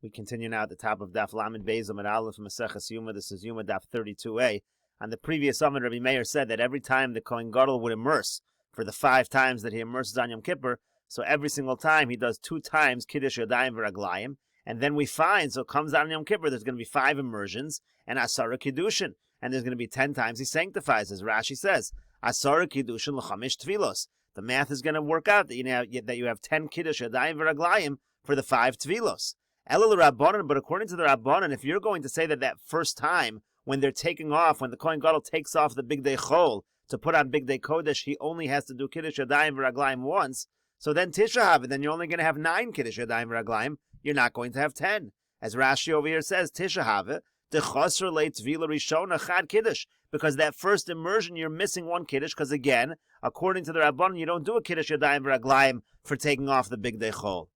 We continue now at the top of Daf Lamed Beis Amud Aleph Meseches Yoma. This is Yoma Daf 32a. On the previous Amud, Rabbi Meir said that every time the Kohen Gadol would immerse for the 5 times that he immerses on Yom Kippur, so every single time he does 2 times Kiddush Yadayim V'Raglayim, and then we find, so it comes out on Yom Kippur, there's going to be 5 immersions and Asara Kiddushin, and there's going to be 10 times he sanctifies, as Rashi says, Asara Kiddushin L'chamish Tvilos. The math is going to work out that you have 10 Kiddush Yadayim V'Raglayim for the 5 Tvilos. Elul Rabbanan, but according to the Rabbanan, if you're going to say that first time when they're taking off, when the Kohen Gadol takes off the Big Day Chol to put on Big Day Kodesh, he only has to do Kiddush Yadayim V'Raglayim once, so then Tisha B'Av, then you're only going to have 9 Kiddush Yadayim V'Raglayim, you're not going to have 10. As Rashi over here says, Tisha B'Av, D'chosr le'tvila rishona chad Kiddush, because that first immersion you're missing 1 Kiddush, because again, according to the Rabbanan, you don't do a Kiddush Yadayim V'Raglayim for taking off the Big Day Chol.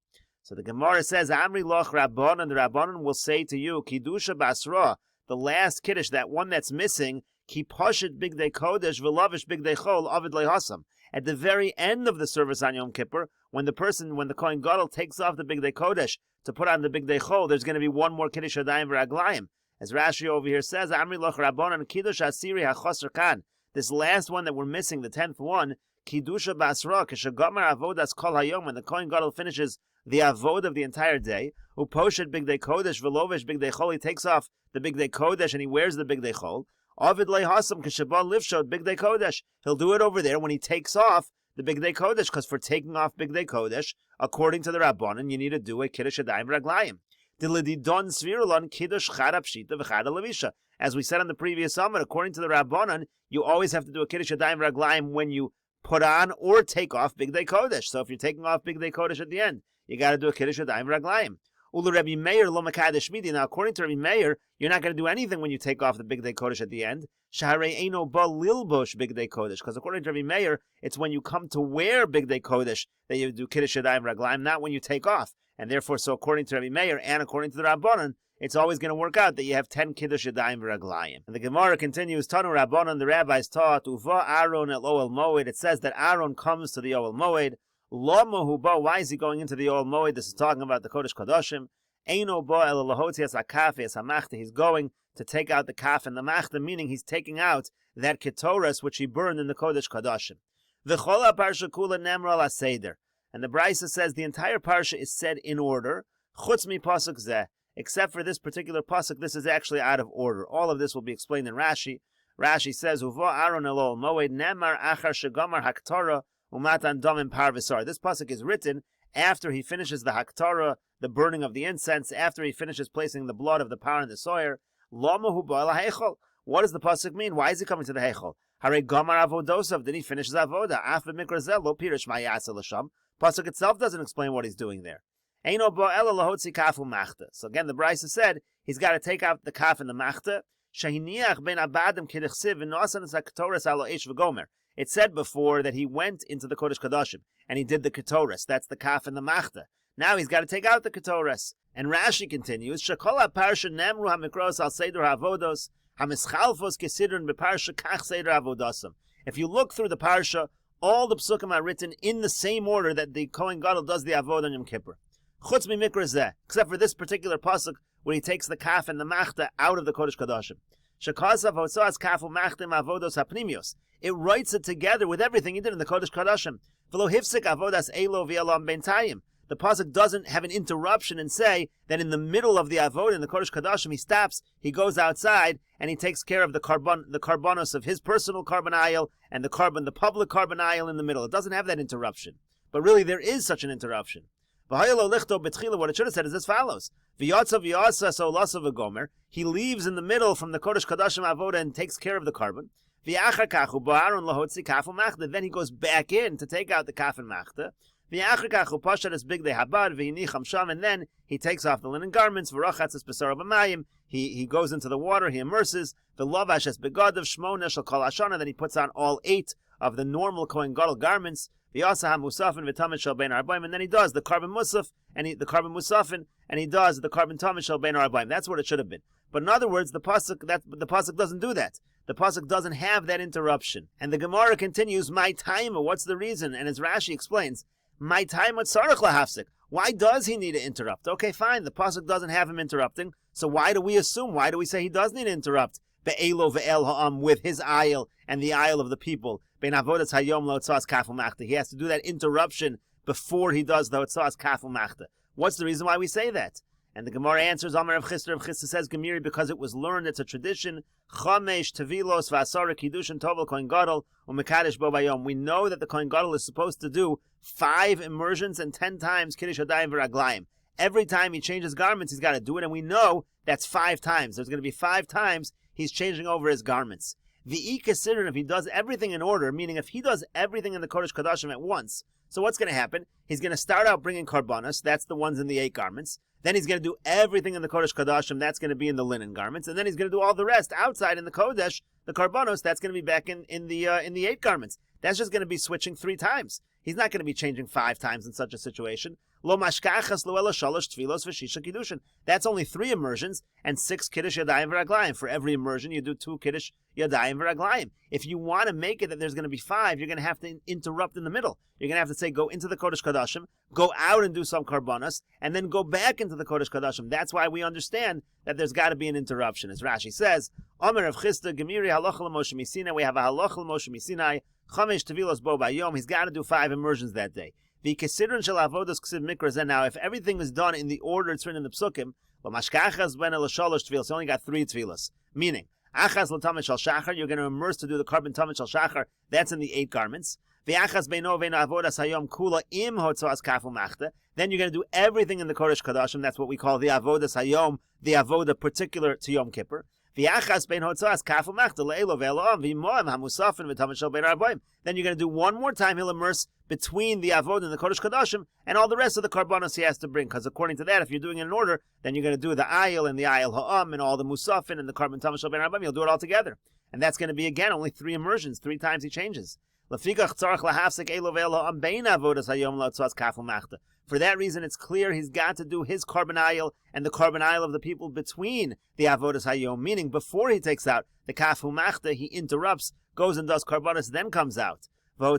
So the Gemara says, Amri loch Rabbanan, the Rabbanan will say to you, Kiddusha Basra, the last Kiddush, that one that's missing, Ki Poshet Big Day Kodesh, V'lavish Big Day Chol, Avid Lehasam. At the very end of the service on Yom Kippur, when the Kohen Gadol takes off the Big Day Kodesh to put on the Big Day Chol, there's going to be 1 more Kiddush Yadayim V'Raglayim. As Rashi over here says, Amri loch Rabbanan, Kiddush Asiri HaChoser Kan. This last one that we're missing, the 10th one, Kiddusha Basra, Kishagomer Avodas Kol Hayom, when the Kohen Gadol finishes the avod of the entire day, uposhet Big Day Kodesh, velovish Big Day Chol, he takes off the Big Day Kodesh and he wears the Big Day Chol. Avid lehasam k'shabal livshot Big Day Kodesh. He'll do it over there when he takes off the Big Day Kodesh, because for taking off Big Day Kodesh, according to the Rabbanan, you need to do a Kiddush Yadayim V'Raglayim. Dilididon svirulon Kiddush Chada Pshita V'Chada Levisha. As we said on the previous summit, according to the Rabbanan, you always have to do a Kiddush Yadayim V'Raglayim when you put on or take off Big Day Kodesh. So if you're taking off Big Day Kodesh at the end, you got to do a Kiddush Yadayim V'Raglayim. Ulu Rabbi Meir lo mekadesh midi. Now, according to Rabbi Meir, you're not going to do anything when you take off the Big Day Kodesh at the end. Shaharei eino ba lilbosh Big Day Kodesh. Because according to Rabbi Meir, it's when you come to wear Big Day Kodesh that you do Kiddush Yadayim V'Raglayim, not when you take off. And therefore, so according to Rabbi Meir and according to the Rabbanan, it's always going to work out that you have 10 Kiddush Yadayim V'Raglayim. And the Gemara continues, Tanu Rabbanan, the rabbis taught, Uva Aaron el Oel Moed. It says that Aaron comes to the Oel Moed. Lama huba, why is he going into the Oel Moed? This is talking about the Kodesh Kodashim. Eino ba el lahotzias hakaf es hamachta. He's going to take out the kaf and the machta, meaning he's taking out that ketoras which he burned in the Kodesh Kodashim. V'chol parsha kula nemra al seder. And the Brisa says the entire parsha is said in order. Chutz mi pasuk zeh. Except for this particular pasuk, this is actually out of order. All of this will be explained in Rashi. Rashi says, Uva Aaron el Oel Moed nemar achar shegamar haktara umatan damim parvisar. This pasuk is written after he finishes the haktara, the burning of the incense, after he finishes placing the blood of the par and the soyer. Lama hu ba'al ha'echol. What does the pasuk mean? Why is he coming to the hechol? Hare gamar avodosav. Then he finishes avoda. Af b'mikrazel lo pirish ma'yasa l'sham. Pasuk itself doesn't explain what he's doing there. Eino ba'el lahotzi kafu machta. So again, the Brisa said he's got to take out the kaf and the machta. Shahiniach ben abadim kidechsiv v'nosan zaktoras alo eish v'gomer. It said before that he went into the Kodesh Kodashim and he did the ketoras. That's the kaf and the machta. Now he's got to take out the ketoras. And Rashi continues, Shakola parsha nemru hamikros al seder havodos hamischalfos kesidron beparsha kach seder havodosam. If you look through the parsha, all the psukim are written in the same order that the Kohen Gadol does the avod on Yom Kippur. Chutz mi mikra zeh, except for this particular pasuk where he takes the kaf and the machta out of the Kodesh Kodashim. Shakasav hotzas kafu machtim avodos hapnimios. It writes it together with everything he did in the Kodesh Kodashim. V'lo hifsik avodas elo v'elam bentayim. The pasuk doesn't have an interruption and say that in the middle of the avod in the Kodesh Kodashim he stops, he goes outside and he takes care of the karbonos of his personal carbonile and the public carbonile in the middle. It doesn't have that interruption. But really there is such an interruption. What it should have said is as follows. He leaves in the middle from the Kodesh Kodashim avoda and takes care of the carbon. Then he goes back in to take out the kaf and machta. And then he takes off the linen garments. He goes into the water, he immerses. Then he puts on all 8 of the normal Kohen Gadol garments. And then he does the carbon musaf and the carbon musafin, and he does the carbon tamid shel bein arbaim. That's what it should have been. But in other words, the pasuk doesn't do that. The pasuk doesn't have that interruption. And the Gemara continues, my time, what's the reason? And as Rashi explains, my time at sarach lahafsik. Why does he need to interrupt? Okay, fine, the pasuk doesn't have him interrupting, so why do we assume, why do we say he does need to interrupt? Be'elo ve'el ha'am, with his aisle and the aisle of the people. Bein avodas hayom lo tzas kafel machta. He has to do that interruption before he does the tzas kafel machta. What's the reason why we say that? And the Gemara answers, Amar Rav Chisda says, Gemiri, because it was learned, it's a tradition, Chamesh tevilos v'asara kiddushin tovel kohen gadol u'mekadesh bo bayom. We know that the kohen gadol is supposed to do 5 immersions and 10 times kiddush yadayim v'raglayim. Every time he changes garments, he's got to do it, and we know that's 5 times. There's going to be 5 times he's changing over his garments. The ikasirin, if he does everything in order, meaning if he does everything in the Kodesh Kodashim at once, so what's going to happen? He's going to start out bringing karbanos, that's the ones in the 8 garments. Then he's going to do everything in the Kodesh Kodashim, that's going to be in the linen garments. And then he's going to do all the rest outside in the Kodesh, the karbanos, that's going to be back in the 8 garments. That's just going to be switching 3 times. He's not going to be changing 5 times in such a situation. Lo mashkachas lo ela shalosh tfilos v'shisha kiddushin. That's only 3 immersions and 6 kiddush yadayim v'raglayim. For every immersion, you do 2 kiddush yadayim v'raglayim. If you want to make it that there's going to be 5, you're going to have to interrupt in the middle. You're going to have to say, go into the Kodesh Kodashim, go out and do some karbanos, and then go back into the Kodesh Kodashim. That's why we understand that there's got to be an interruption. As Rashi says, Omer Rav Chisda, Gemiri halacha l'Moshe Misinai. We have a halacha l'Moshe Misinai. Chamesh tevilos bo bayom. He's got to do 5 immersions that day. The considering shel avodas ksiv mikras. And now, if everything is done in the order it's written in the psukim, l'mashkachas ben l'shalosh tefillos. He only got 3 tefillos. Meaning, achas l'tamid shel shachar. You're going to immerse to do the carbon tamid shel shachar. That's in the 8 garments. V'achas beino ve'no avodas hayom kula im hotzas kafel machta. Then you're going to do everything in the Kodesh Kodashim. That's what we call the avodas hayom, the avoda particular to Yom Kippur. V'achas bein hotzas kafel machta le'elo ve'eloam v'imoam hamusafin v'tamid shel bein arbaim. Then you're going to do one more time. He'll immerse between the avodah and the Kodesh Kodashim and all the rest of the karbanos he has to bring. Because according to that, if you're doing it in order, then you're going to do the ayil and the ayil ha'am and all the musafin and the carbon tamid shel bein arbaim. You'll do it all together. And that's going to be, again, only 3 immersions. 3 times he changes. For that reason, it's clear he's got to do his carbon ayil and the carbon ayil of the people between the avodas hayom, meaning before he takes out the kafu machta, he interrupts, goes and does karbanos, then comes out. And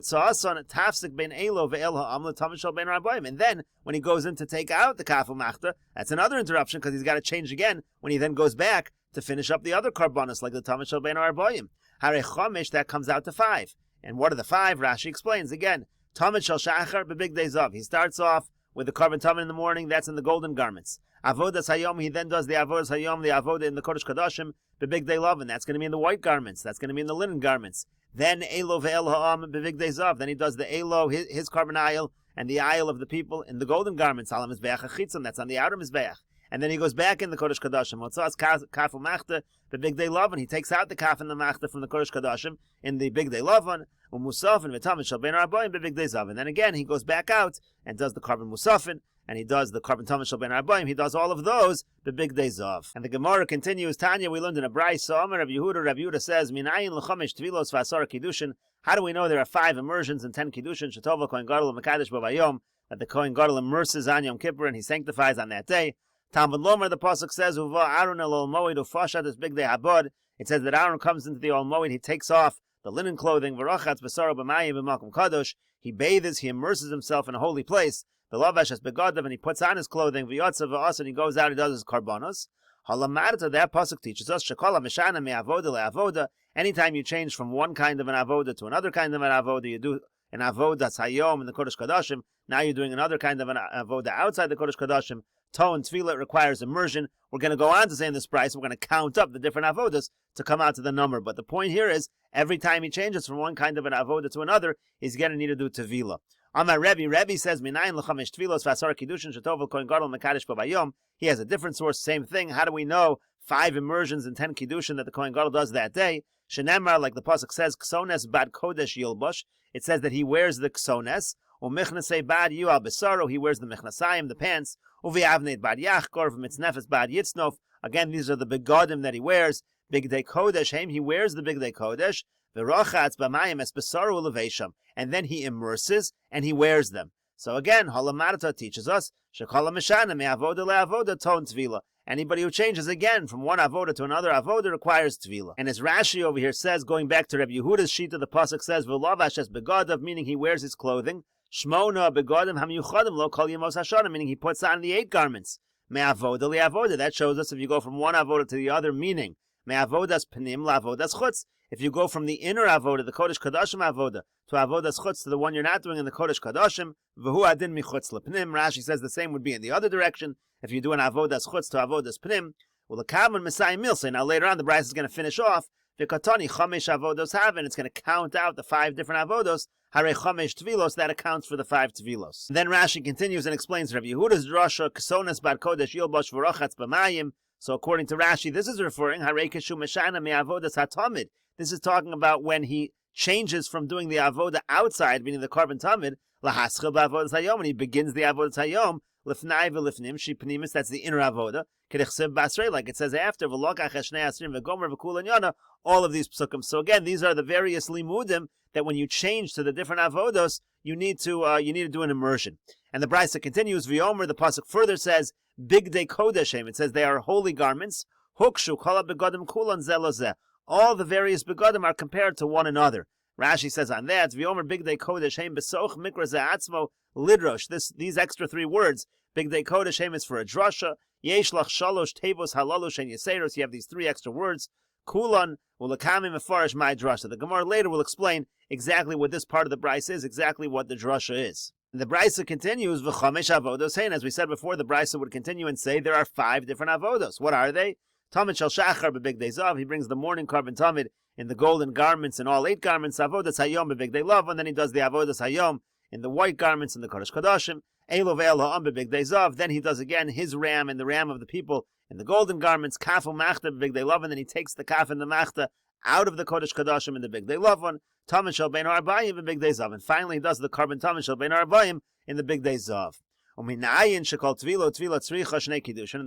then, when he goes in to take out the kafu machta, that's another interruption because he's got to change again when he then goes back to finish up the other karbanos, like the tamid shel bein arbaim. Hare chomish, that comes out to 5. And what are the 5? Rashi explains again. Tamid shel shachar bebig days of. He starts off with the carbon tamid in the morning. That's in the golden garments. Avodas hayom. He then does the avodas hayom, the avodah in the Kodesh Kodashim bebig day love, and that's going to be in the white garments. That's going to be in the linen garments. Then elo ve'el ha'am bebig days of. Then he does the elo, his carbon ayil, and the ayil of the people in the golden garments. Alam mizbeach achitzim. That's on the outer mizbeach. And then he goes back in the Kodesh Kodashim. Motzas kafel machta, the big day love, and he takes out the kaf and the machta from the Kodesh Kodashim in the big day love one. Musafin v'tamid shel bein arbaim bebig day zav. And then again he goes back out and does the carbon musafin, and he does the carbon tamid shel bein arbaim. He does all of those bebig day zav. And the Gemara continues. Tanya, we learned in a brayso. Amar Rav Yehuda says, Minayin l'chamesh tvilos v'asar kiddushin. How do we know there are 5 immersions and 10 kiddushin? Shetova kohen gadol u'mekadesh bo bayom. That the kohen gadol immerses on Yom Kippur and he sanctifies on that day. Talmud Lomer, the pasuk says, Uva Aaron el ol moed ufashat this big day habod. It says that Aaron comes into the ol moed, he takes off the linen clothing, v'rachatz b'saro b'mayim b'makom kadosh. He bathes, he immerses himself in a holy place. V'lavash es begadav, and he puts on his clothing. V'yotzav v'as, and he goes out, he does his karbanos. Halamarta, that pasuk teaches us, shekol ha'mishana me'avoda le'avoda. Anytime you change from one kind of an avoda to another kind of an avoda, you do an avoda hayom in the Kodesh Kodashim. Now you're doing another kind of an avoda outside the Kodesh Kodashim. Toe and tefillah requires immersion. We're going to go on to say in this price, we're going to count up the different avodas to come out to the number. But the point here is, every time he changes from one kind of an avoda to another, he's going to need to do tefillah. Amar Rebbe says, Minayin l'chamesh tefillos v'asar kiddushin shetovel kohen gadol mekadesh b'bayom. He has a different source, same thing. How do we know 5 immersions and 10 kiddushin that the kohen gadol does that day? Shenemar, like the pasuk says, ksones bad kodesh yilbosh. It says that he wears the ksones. U'michnasei bad yu al besaro. He wears the michnasayim, the pants. Uviavneit bad yachkor v'mitznefes bad yitznof. Again, these are the begodim that he wears. Big day kodesh heim. He wears the big day kodesh. V'rochatz b'mayim es besaro u'levesham. And then he immerses and he wears them. So again, Halamarta teaches us, Shekol ha'mishana me'avoda le'avoda ton tvila. Anybody who changes again from one avoda to another avoda requires tvila. And as Rashi over here says, going back to Rabbi Yehuda's sheet of the pasuk says, V'lavash es begadav, meaning he wears his clothing. Shmona begodim hamyuchadim lo kol yemos hashana, meaning he puts on the 8 garments. Me'avoda li'avoda. That shows us if you go from one avoda to the other, meaning me'avodas panim la'avodas chutz. If you go from the inner avoda, the kodesh kadashim avoda, to avodas chutz, to the one you're not doing in the kodesh kadashim, v'hu adin michutz lepanim. Rashi says the same would be in the other direction. If you do an avodas chutz to avodas panim, well, the kavan mesayim milsa. Now later on, the Bryce is going to finish off. V'katani chamesh avodos have, and it's going to count out the 5 different avodos. Hare chamesh tvilos, that accounts for the 5 tvilos. Then Rashi continues and explains Rabbi Yehuda's drasha ksonas bar kodesh yilbosh v'rochatz b'mayim. So according to Rashi, this is referring hare keshu meshana me'avodas hatamid. This is talking about when he changes from doing the avoda outside, meaning the carbon tamid, lahaschil b'avodas hayom, and he begins the avodas hayom. Lifnai v'lifnim shipnimis, that's the inner avoda. Kedechsev basrei, like it says after v'lokach hashnei asrim v'gomer v'kul anyana. All of these psukim. So again, these are the various limudim that when you change to the different avodos, you need to do an immersion. And the Brisa continues. V'yomer, the pasuk further says, big day kodeshem. It says they are holy garments. Hukshu kol begodim kulon zelozeh. All the various begodim are compared to one another. Rashi says on that, V'yomer big day kodeshem besoch mikra ze'atzmo lidrosh. These extra 3 words, big day kodeshem, is for a drasha. Yesh lach shalosh tevos halalush and yeseros. You have these 3 extra words. Kulon ulakami mefarish my drasha. The Gemara later will explain exactly what this part of the Brisa is, exactly what the drasha is. And the Brisa continues, v'chamesh avodos hein. As we said before, the Brisa would continue and say there are 5 different avodos. What are they? Tamid shel shachar b'big day zav. He brings the morning carbon tamid in the golden garments and all 8 garments. Avodas hayom b'big day love, and then he does the avodas hayom in the white garments in the kodesh kadashim. Elo ve'el ha'am b'big day zav. Then he does again his ram and the ram of the people in the golden garments. Kafu machta b'big day love, and then he takes the kaf and the machta out of the kodesh kadashim in the big day love one. Tamid shel bein arbayim b'big day zav, and finally he does the carbon tamid shel bein arbayim in the big day zav. And the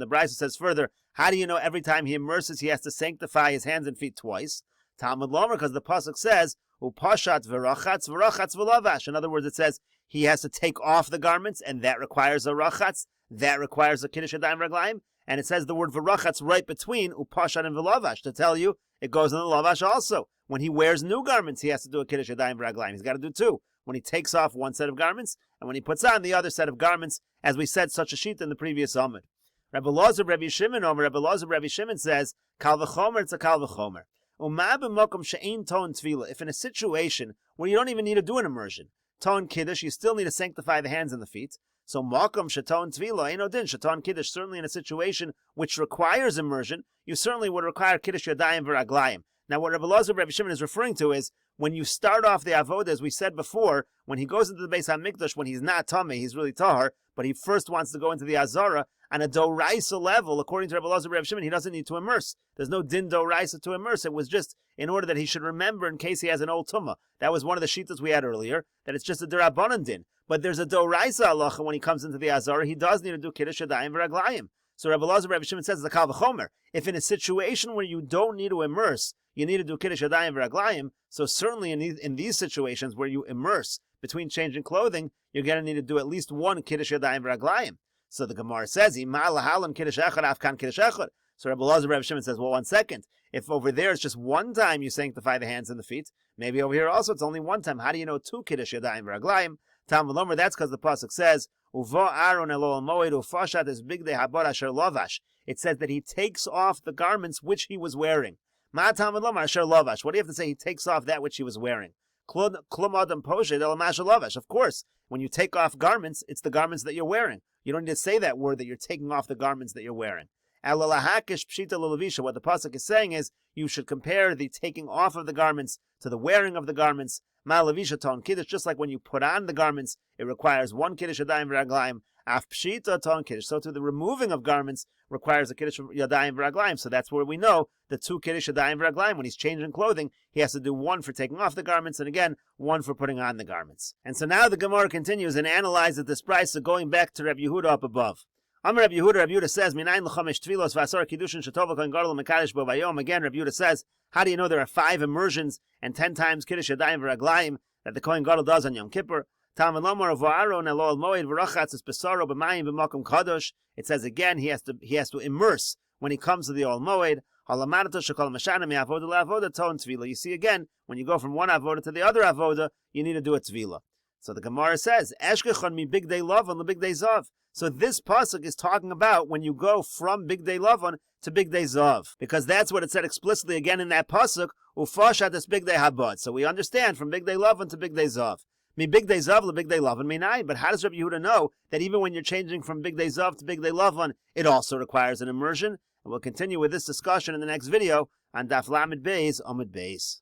Brisa says further, how do you know every time he immerses he has to sanctify his hands and feet twice? Talmud lomer, because the pasuk says, upashat v'rachatz v'rachatz v'lavash. In other words, it says he has to take off the garments, and that requires a rachatz, that requires a kiddush yadayim raglayim, and it says the word v'rachatz right between upashat and v'lavash to tell you it goes in the lavash also. When he wears new garments, he has to do a kiddush yadayim raglayim. He's got to do 2. When he takes off one set of garments, and when he puts on the other set of garments, as we said, such a sheet in the previous Amud. Rabbi Lazar, Rabbi Shimon, Rabbi Lazar, Rabbi Shimon says, Kal v'chomer, it's a kal v'chomer. If in a situation where you don't even need to do an immersion, ton kiddush, you still need to sanctify the hands and the feet. So makom shaton tvila, ain't no din. Shaton kiddush, certainly in a situation which requires immersion, you certainly would require kiddush yadayim v'raglayim. Now, what Rabbi Lazar, Rabbi Shimon is referring to is when you start off the avodah, as we said before, when he goes into the Beis HaMikdash, when he's not tamei, he's really tahar, but he first wants to go into the Azara, on a doraisa level, according to Rabbi Lazar, Rabbi Shimon, he doesn't need to immerse. There's no din doraisa to immerse. It was just in order that he should remember in case he has an old tumah. That was one of the shittas we had earlier, that it's just a derabanan din. But there's a doraisa halacha when he comes into the Azara, he does need to do kiddush yadayim v'raglayim. So Rabbi Lazar, Rabbi Shimon says it's a kal v'chomer. If in a situation where you don't need to immerse, you need to do kiddush yadayim v'raglayim, so certainly in these situations where you immerse between changing clothing, you're going to need to do at least 1 kiddush yadayim v'raglayim. So the Gemara says, so Rabbi Lazar, Rabbi Shimon says, well, 1 second. If over there it's just 1 time you sanctify the hands and the feet, maybe over here also it's only 1 time. How do you know 2 kiddush yadayim v'raglayim? Talmud lomer, that's because the pasuk says, Uva Aaron elol moed ufashat es big de habar asher lavash. It says that he takes off the garments which he was wearing. Ma Talmud lomer asher lavash. What do you have to say? He takes off that which he was wearing. Klum adam poshed el masher lavash. Of course, when you take off garments, it's the garments that you're wearing. You don't need to say that word that you're taking off the garments that you're wearing. Elalahakish pshita lulavisha. What the pasuk is saying is you should compare the taking off of the garments to the wearing of the garments. Malavisha ton kiddush, just like when you put on the garments, it requires 1 kiddush yadayim v'raglayim. Af pshita ton kiddush. So to the removing of garments requires a kiddush yadayim v'raglayim. So that's where we know the 2 kiddush yadayim v'raglayim. When he's changing clothing, he has to do 1 for taking off the garments, and again 1 for putting on the garments. And so now the Gemara continues and analyzes this price, so going back to Rabbi Yehuda up above. Amar Rabbi Yehuda says, Minayin l'chamesh tvilos v'asar kiddushin shetova kohen gadol mekadesh bo vayom. Again, Rabbi Yehuda says, how do you know there are 5 immersions and 10 times kiddush yadayim v'raglayim that the kohen gadol does on Yom Kippur? Talmud lomer v'aron elol moed v'rachatz es besaro b'mayim b'makom kadosh. It says again he has to immerse when he comes to the Ol Moed. Halamarato shekol mashana mi'avoda le'avoda ton tvila. You see again when you go from one avoda to the other avoda, you need to do a tvila. So the Gemara says, Eshkechon mi bigdei lavan lebigdei zav. So this pasuk is talking about when you go from bigdei lavan to bigdei zav, because that's what it said explicitly again in that pasuk, ufashat es bigdei habad. So we understand from bigdei lavan to bigdei zav. Mi bigdei zav lebigdei lavan minai. But how does Rabbi Yehuda know that even when you're changing from bigdei zav to bigdei lavan, it also requires an immersion? And we'll continue with this discussion in the next video on Daf Lamed Beis Amud Beis.